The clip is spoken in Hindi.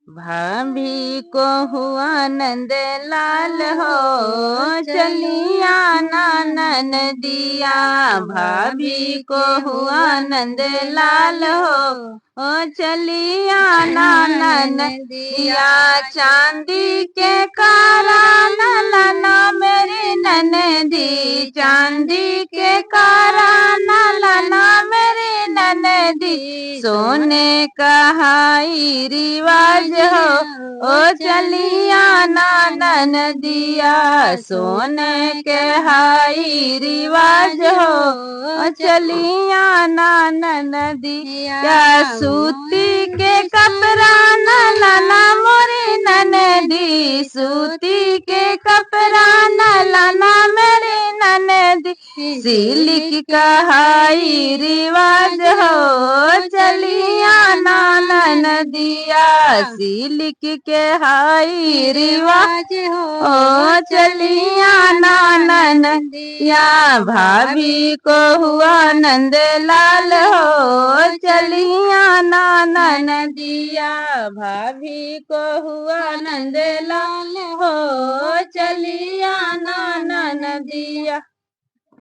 भाभी को हुआ नंद लाल हो, चलिया नानन दिया। भाभी को हुआ नंद लाल हो, ओ चलिया नानन दिया। चांदी के कारण लाना मेरी ननदी, चांदी के कारण लाना मेरी ननदी। सोने का हाई रिवाज हो, ओ चलिया नानन दिया। सोने के हाई रिवाज हो, ओ चलिया नानन दिया। सूती के कपड़ा न लाना मोरी ननदी, सूती के कपड़ा न लाना मेरी ननदी। सिल्क का हाई रिवाज हो, चलिया नानन दिया। सिल्क के हाई रिवाज हो, ओ चलिया नानन दिया। भाभी को हुआ नंद लाल हो, चलिया नानन दिया। भाभी को हुआ नंद लाल हो, चलिया नानन दिया।